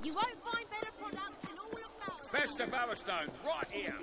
You won't find better products in all of Malastone. Best of Malastone, right here.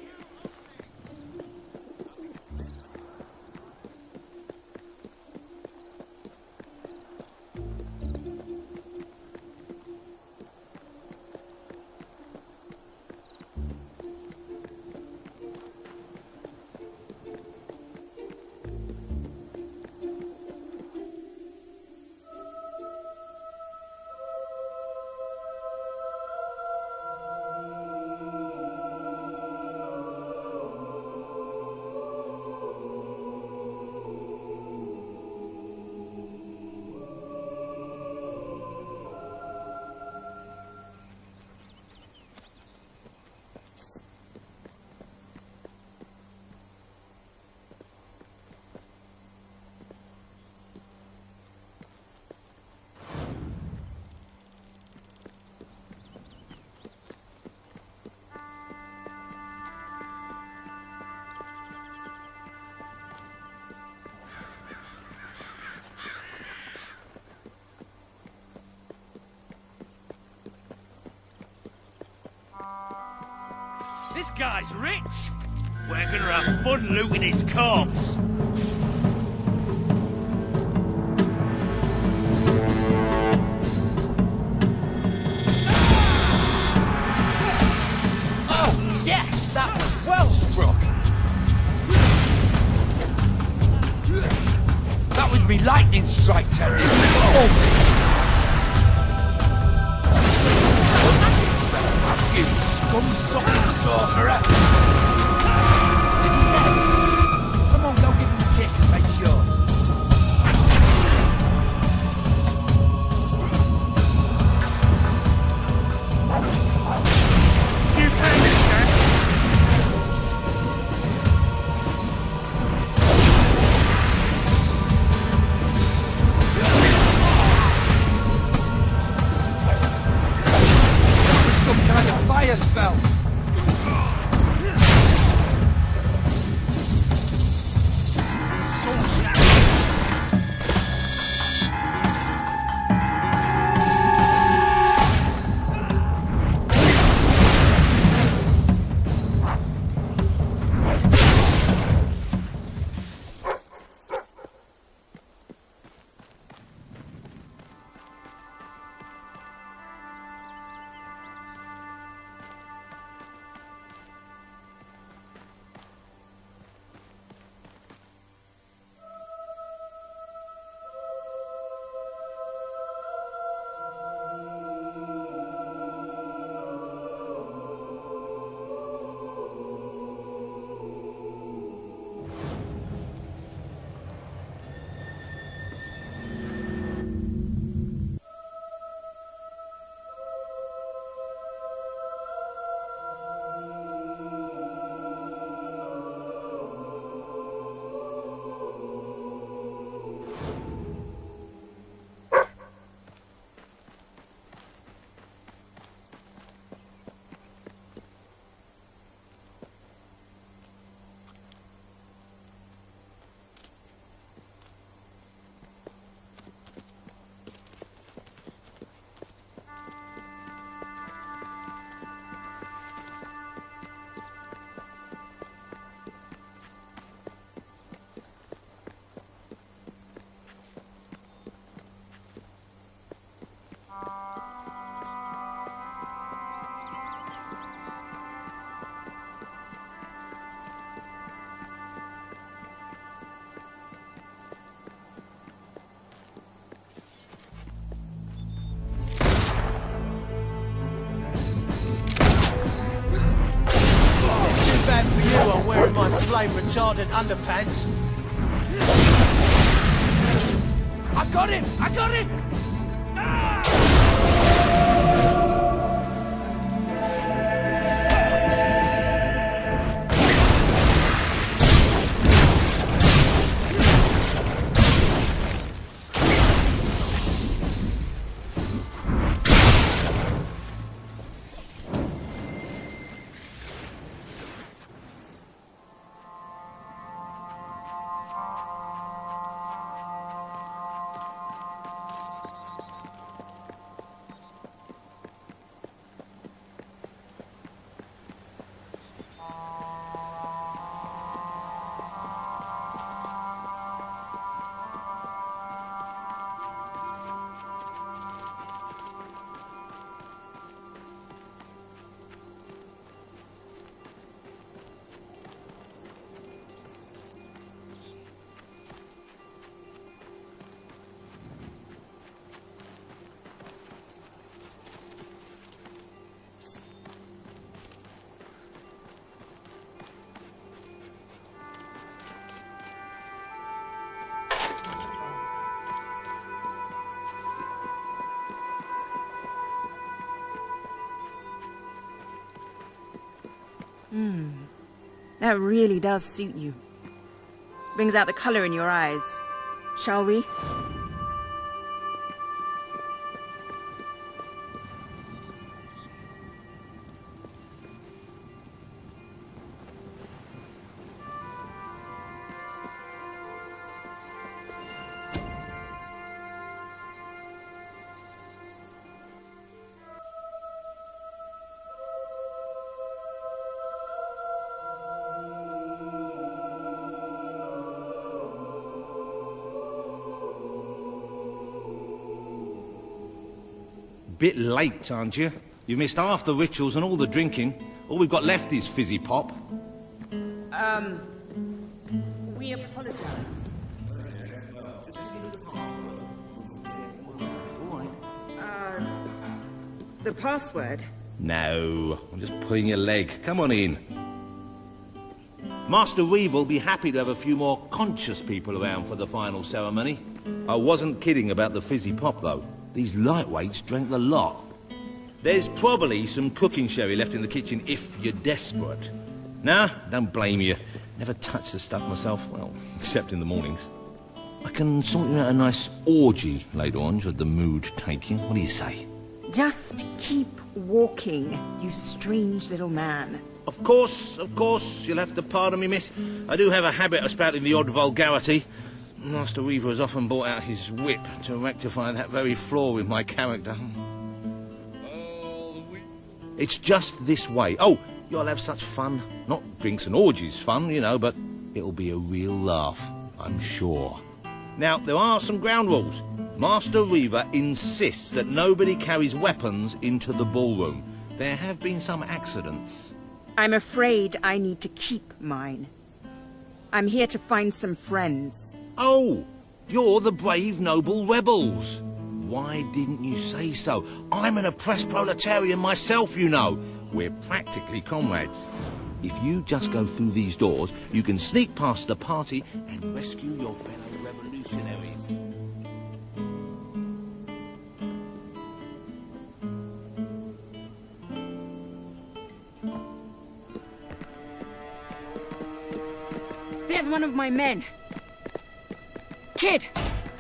This guy's rich. We're gonna have fun looting his corpse. Oh, yes, that was well struck. That was me lightning strike technique. Oh. You scum-sucking sorcerer! Is he dead? Someone go give him a kick and make sure. You can do that. Some kind of fire spell. Bad for you, I'm wearing my flame retardant underpants. I got him! I got him! That really does suit you. Brings out the color in your eyes. Shall we? Bit late, aren't you? You've missed half the rituals and all the drinking. All we've got left is fizzy pop. We apologize. The password? No, I'm just pulling your leg. Come on in. Master Reeve will be happy to have a few more conscious people around for the final ceremony. I wasn't kidding about the fizzy pop, though. These lightweights drank the lot. There's probably some cooking sherry left in the kitchen if you're desperate. Nah, don't blame you. Never touched the stuff myself, well, except in the mornings. I can sort you out a nice orgy later on, should the mood take you. What do you say? Just keep walking, you strange little man. Of course, you'll have to pardon me, miss. I do have a habit of spouting the odd vulgarity. Master Weaver has often brought out his whip to rectify that very flaw in my character. It's just this way. Oh, you'll have such fun. Not drinks and orgies fun, you know, but it'll be a real laugh, I'm sure. Now, there are some ground rules. Master Reaver insists that nobody carries weapons into the ballroom. There have been some accidents. I'm afraid I need to keep mine. I'm here to find some friends. Oh, you're the brave, noble rebels. Why didn't you say so? I'm an oppressed proletarian myself, you know. We're practically comrades. If you just go through these doors, you can sneak past the party and rescue your fellow revolutionaries. There's one of my men. Kid,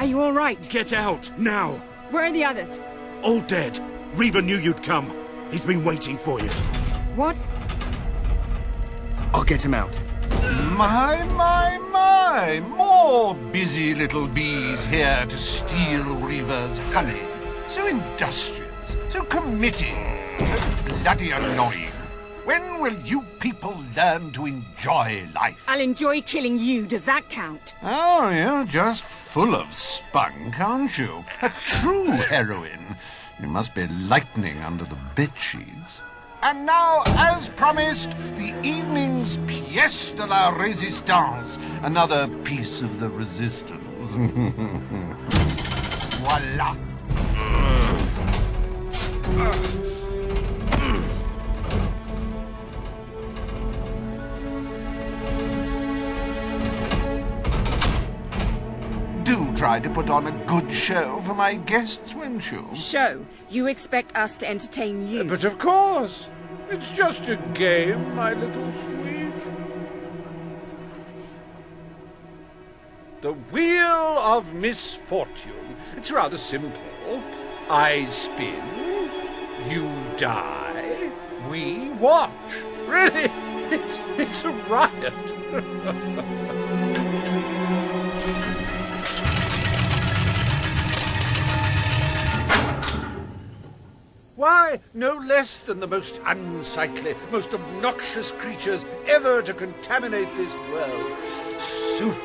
are you all right? Get out, now! Where are the others? All dead. Reaver knew you'd come. He's been waiting for you. What? I'll get him out. My! More busy little bees here to steal Reaver's honey. So industrious, so committed, so bloody annoying. When will you people learn to enjoy life? I'll enjoy killing you. Does that count? Oh, you're just full of spunk, aren't you? A true heroine. You must be lightning under the bedsheets. And now, as promised, the evening's pièce de la résistance. Another piece of the resistance. Voila. Do try to put on a good show for my guests, won't you? Show? You expect us to entertain you? But of course. It's just a game, my little sweet. The Wheel of Misfortune. It's rather simple. I spin, you die, we watch. Really, it's a riot. Why, no less than the most unsightly, most obnoxious creatures ever to contaminate this world. Super.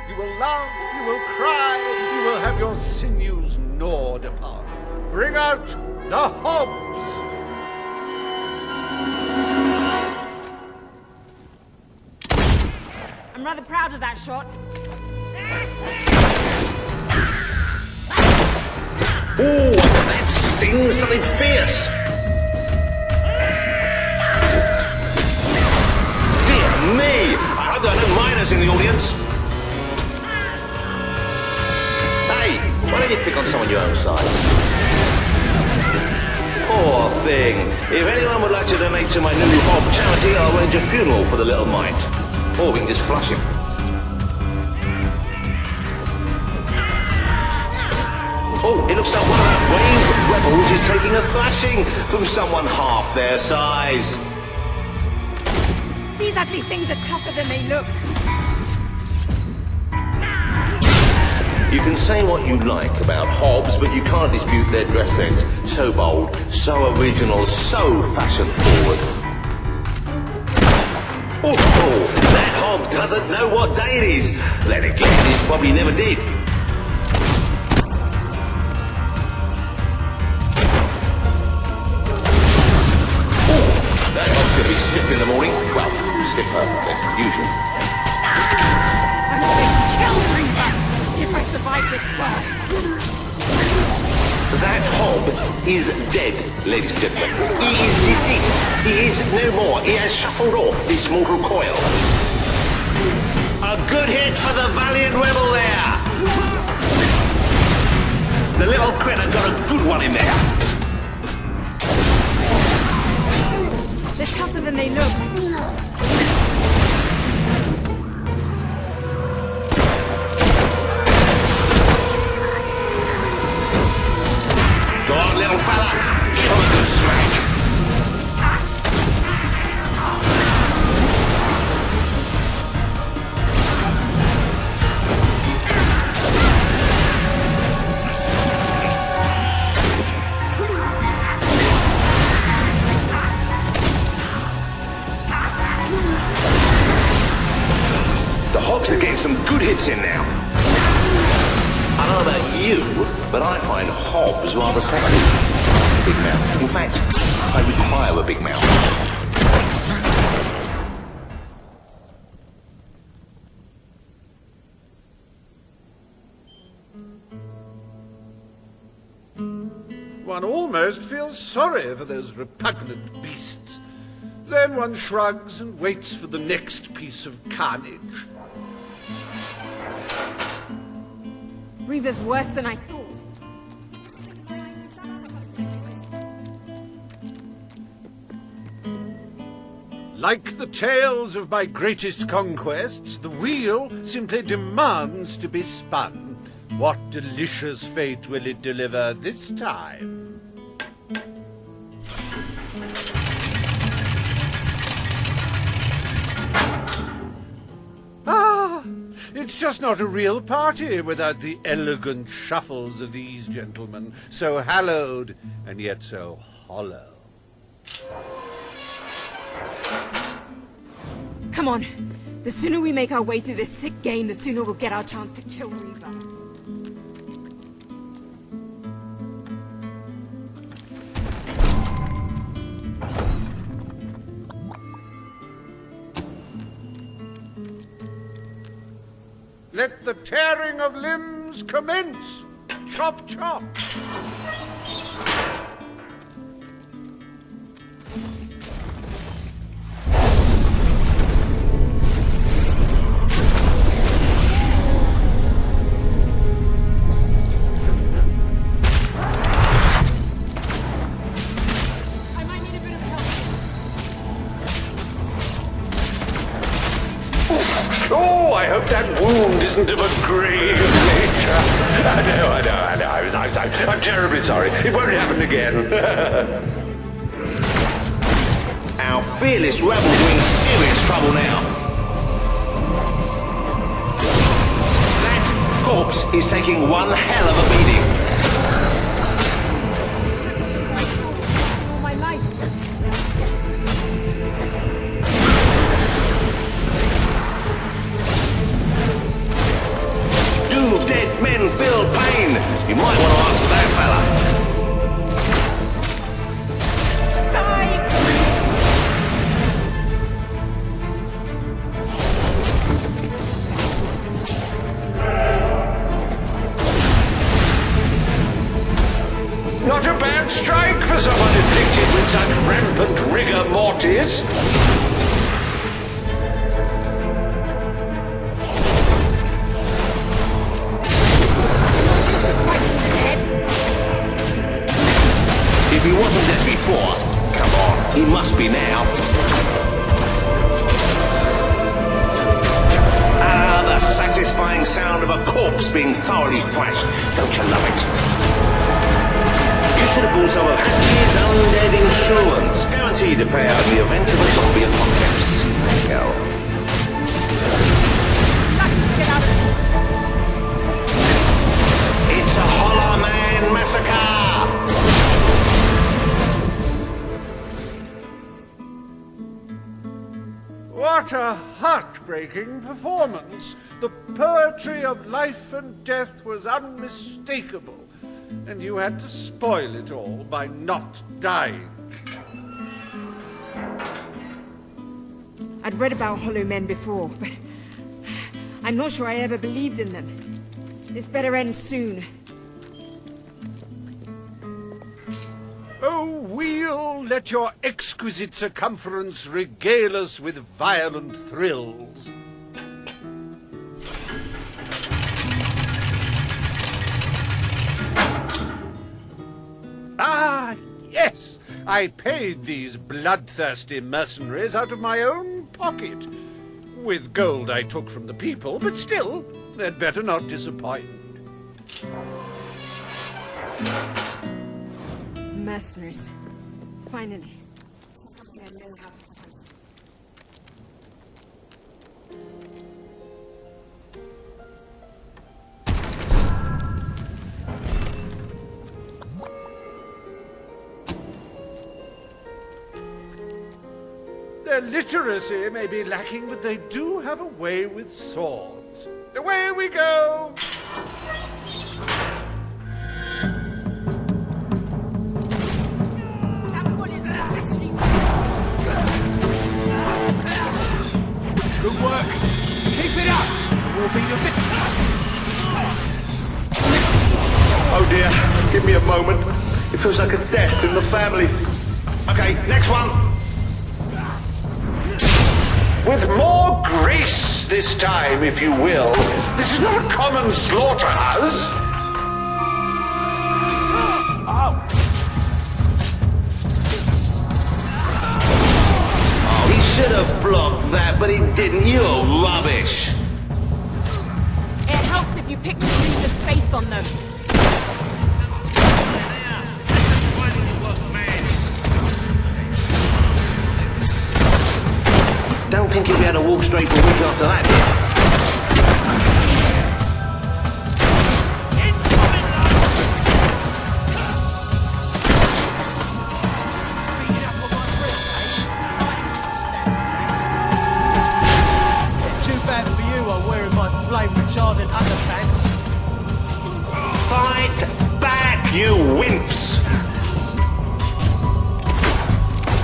You will laugh, you will cry, you will have your sinews gnawed upon. Bring out the hobs! I'm rather proud of that shot. Ooh, that stings something fierce. Dear me! I hope there are no miners in the audience. Hey, why don't you pick on someone your own size? Poor thing. If anyone would like to donate to my new Hob charity, I'll arrange a funeral for the little mite. Or we can just flush him. Oh, it looks like one of our brave rebels is taking a thrashing from someone half their size. These ugly things are tougher than they look. You can say what you like about Hobbs, but you can't dispute their dress sense. So bold, so original, so fashion-forward. Oh, that Hob doesn't know what day it is. Then again, he probably never did. That Hob's going to be stiff in the morning. Well, stiffer than usual. I'm going to kill Reaver if I survive this first. That Hob is dead, ladies and gentlemen. He is deceased. He is no more. He has shuffled off this mortal coil. A good hit for the valiant rebel there. The little critter got a good one in there. They're tougher than they look. Go on, little fella. Give him a good smack. The Hobbs are getting some good hits in now. I don't know about you, but I find Hobbs rather sexy. Big mouth. In fact, I require a big mouth. One almost feels sorry for those repugnant beasts. Then one shrugs and waits for the next piece of carnage. Reaver's worse than I thought. Like the tales of my greatest conquests, the wheel simply demands to be spun. What delicious fate will it deliver this time? Ah, it's just not a real party without the elegant shuffles of these gentlemen, so hallowed and yet so hollow. Come on. The sooner we make our way through this sick game, the sooner we'll get our chance to kill Reaver. Let the tearing of limbs commence! Chop, chop! I might need a bit of help. Oh, I hope that wound isn't of a grave nature. I know. I'm terribly sorry. It won't happen again. Our fearless rebels are in serious trouble now. That corpse is taking one hell of a beating. All my life. Do dead men feel pain? You might want to ask that fella. strike for someone afflicted with such rampant rigor mortis. If he wasn't dead before, come on, he must be now. Ah, the satisfying sound of a corpse being thoroughly thrashed. Don't you love it? You should have bought some of Hattie's undead insurance. Guaranteed to pay out in the event of a zombie apocalypse. Hell. It's a Hollow Man massacre! What a heartbreaking performance! The poetry of life and death was unmistakable, and you had to spoil it all by not dying. I'd read about Hollow Men before, but I'm not sure I ever believed in them. This better end soon. Oh, we'll let your exquisite circumference regale us with violent thrills. Ah, yes! I paid these bloodthirsty mercenaries out of my own pocket. With gold I took from the people, but still, they'd better not disappoint. Mercenaries. Finally. Somebody I know how to trust. Their literacy may be lacking, but they do have a way with swords. Away we go! Good work. Keep it up. We'll be the victors. Oh dear, give me a moment. It feels like a death in the family. Okay, next one. With more grace this time, if you will. This is not a common slaughterhouse. He should have blocked that, but he didn't. You're rubbish. It helps if you picture Reaper's face on them. Don't think you'll be able to walk straight for a week after that. Too bad for you, I'm wearing my flame-retardant underpants. Fight back, you wimps!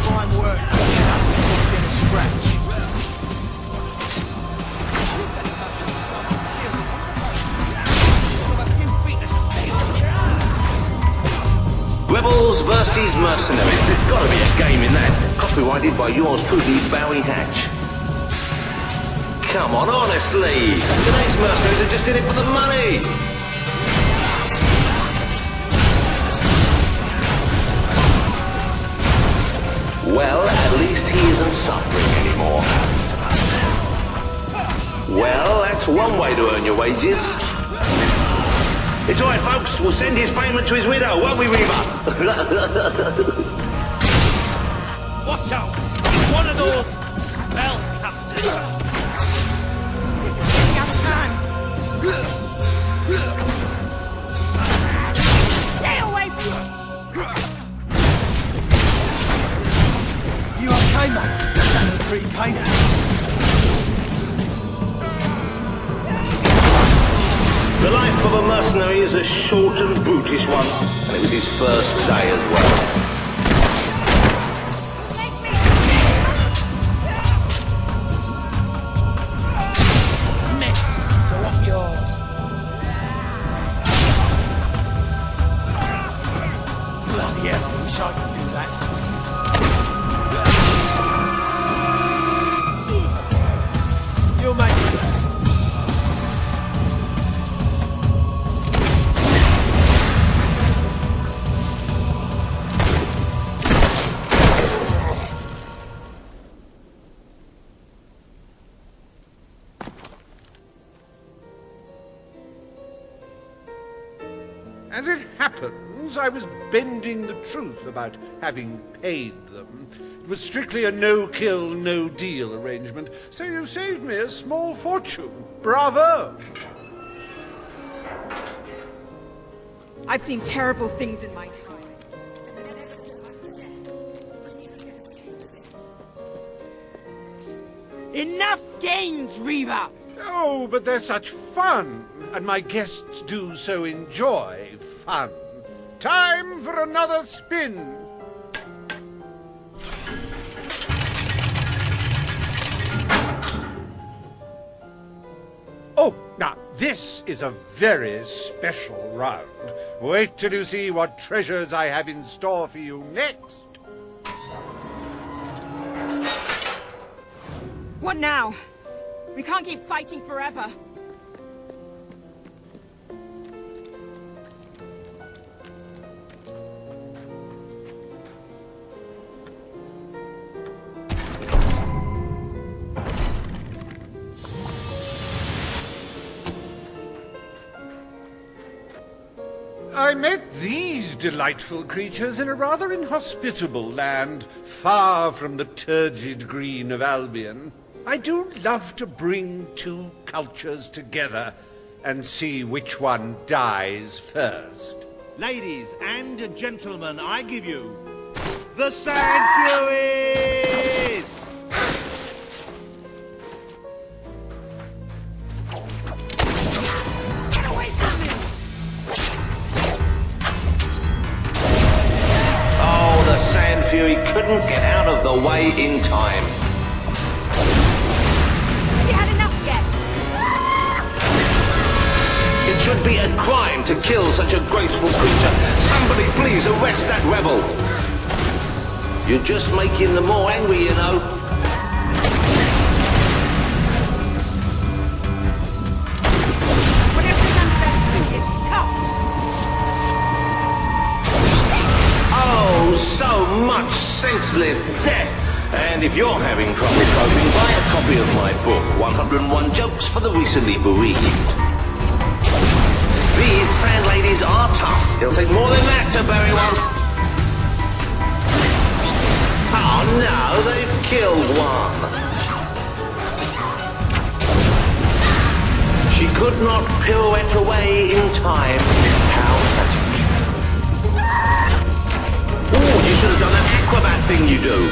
Fine work, get a scratch. Rebels versus mercenaries. There's got to be a game in that. Copyrighted by yours truly, Bowie Hatch. Come on, honestly. Today's mercenaries are just in it for the money. Well, at least he isn't suffering anymore. Well, that's one way to earn your wages. It's all right, folks. We'll send his payment to his widow, won't we, Reaver? Watch out! It's one of those spellcasters. This is getting out of hand. Stay away from me! You okay, mate? That looked pretty painful. The life of a mercenary is a short and brutish one, and it was his first day as well. Miss. So up yours. Bloody hell, I wish I could do that. You'll make it. As it happens, I was bending the truth about having paid them. It was strictly a no-kill, no-deal arrangement, so you saved me a small fortune. Bravo! I've seen terrible things in my time. Enough games, Reva! Oh, but they're such fun, and my guests do so enjoy fun. Time for another spin. Oh, now this is a very special round. Wait till you see what treasures I have in store for you next. What now? We can't keep fighting forever. I met these delightful creatures in a rather inhospitable land, far from the turgid green of Albion. I do love to bring two cultures together and see which one dies first. Ladies and gentlemen, I give you the Sand Furies! Get away from me! Oh, the Sand Fury couldn't get out of the way in time. Have you had enough yet? It should be a crime to kill such a graceful creature. Somebody please arrest that rebel. You're just making them more angry, you know. Whatever's under that suit, it's tough. Oh, so much senseless death. And if you're having trouble coping, buy a copy of my book, 101 Jokes for the Recently Bereaved. These sand ladies are tough. It'll take more than that to bury one. Oh no, they've killed one. She could not pirouette away in time. How tragic. Oh, you should have done that acrobat thing you do.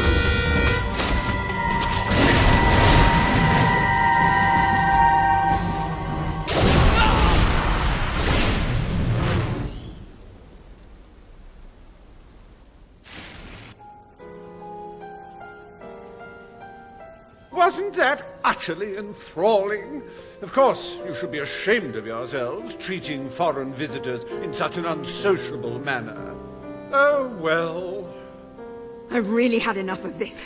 Wasn't that utterly enthralling? Of course, you should be ashamed of yourselves, treating foreign visitors in such an unsociable manner. Oh, well. I've really had enough of this.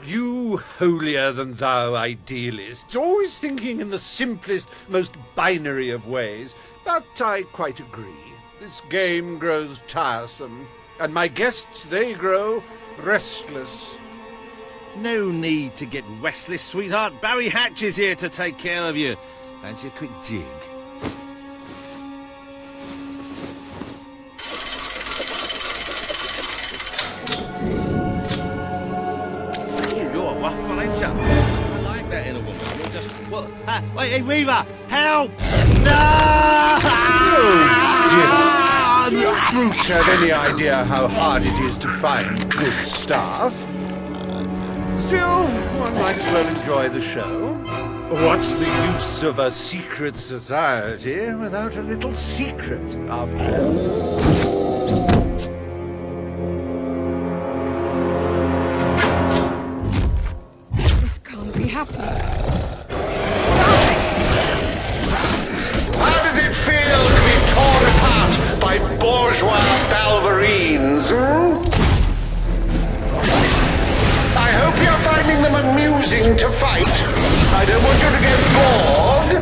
You holier-than-thou idealists, always thinking in the simplest, most binary of ways. But I quite agree. This game grows tiresome, and my guests, they grow restless. No need to get restless, sweetheart. Barry Hatch is here to take care of you. Fancy a quick jig? You're a rough one, ain't you? I like that in a woman. You're just... What? Wait, hey, Reva! Help! No! You brutes have any idea how hard it is to find good staff? Still, one might as well enjoy the show. What's the use of a secret society without a little secret, after all? This can't be happening. How does it feel to be torn apart by bourgeois balverines, I hope you're finding them amusing to fight. I don't want you to get bored.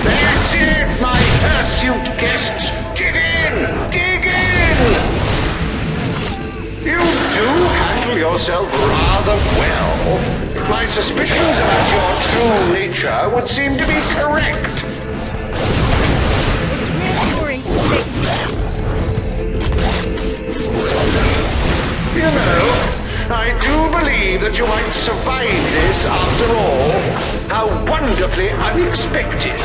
That's it, my hirsute guests. Dig in! Dig in! You do handle yourself rather well. My suspicions about your true nature would seem to be correct. It's reassuring to think. You know, I do believe that you might survive this after all. How wonderfully unexpected.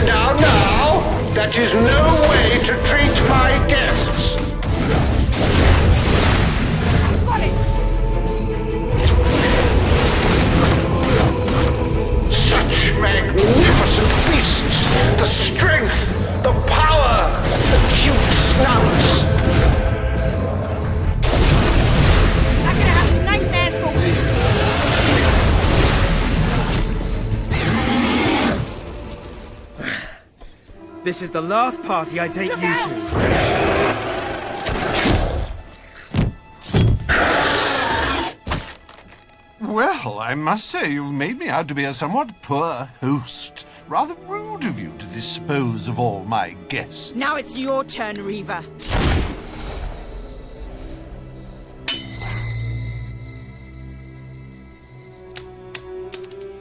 Now, that is no way to treat my guests. Got it! Such magnificent beasts! The strength, the power, the cute snouts. I'm gonna have nightmares for weeks. This is the last party I take you to. Well, I must say you've made me out to be a somewhat poor host. Rather rude of you to dispose of all my guests. Now it's your turn, Reaver.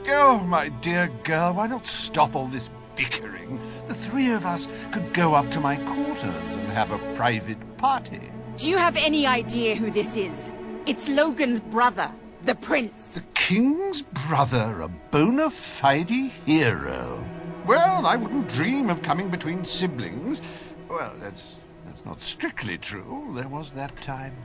Oh, my dear girl, why not stop all this bickering? The three of us could go up to my quarters and have a private party. Do you have any idea who this is? It's Logan's brother, the Prince. The King's brother, a bona fide hero. Well, I wouldn't dream of coming between siblings. Well, that's not strictly true. There was that time.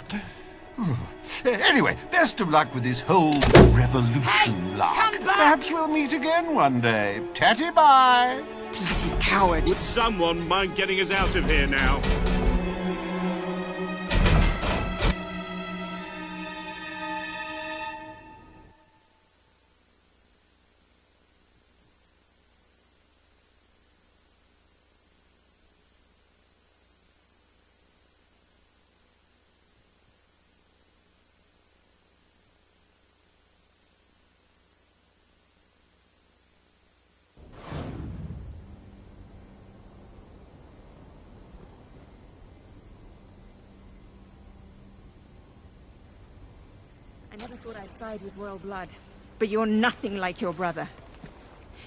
Anyway, best of luck with this whole revolution lark. come back! Perhaps we'll meet again one day. Tatty bye. Bloody coward. Would someone mind getting us out of here now? I never thought I'd side with royal blood, but you're nothing like your brother.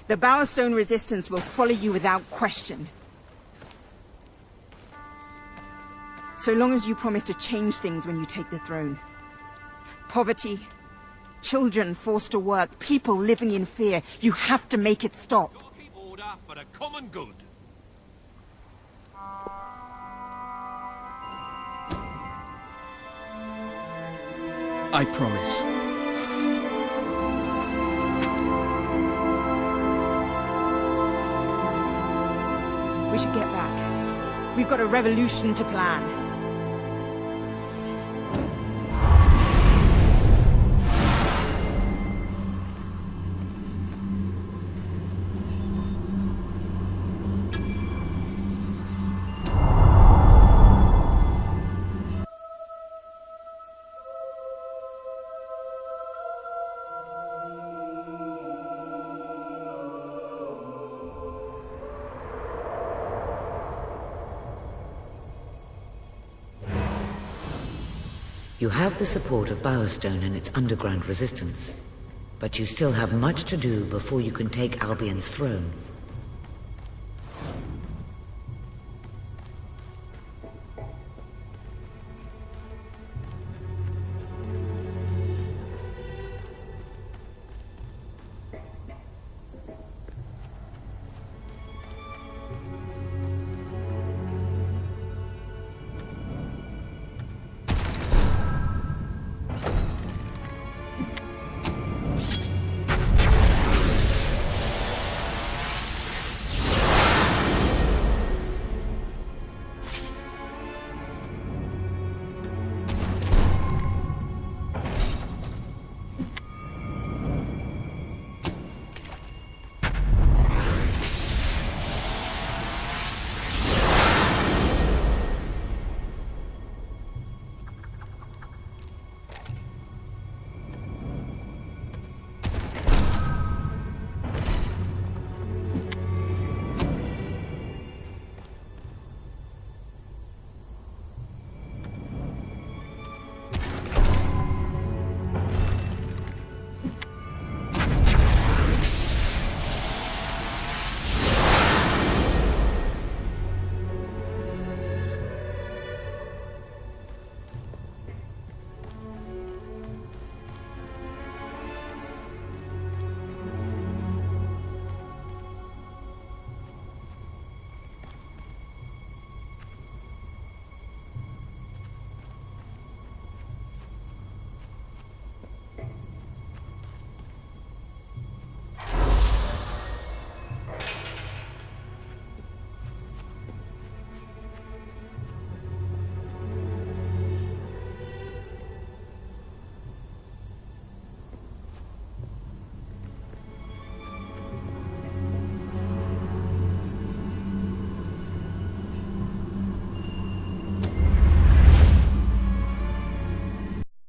The Bowerstone Resistance will follow you without question. So long as you promise to change things when you take the throne. Poverty, children forced to work, people living in fear. You have to make it stop. Keep order for the common good. I promise. We should get back. We've got a revolution to plan. You have the support of Bowerstone and its underground resistance, but you still have much to do before you can take Albion's throne.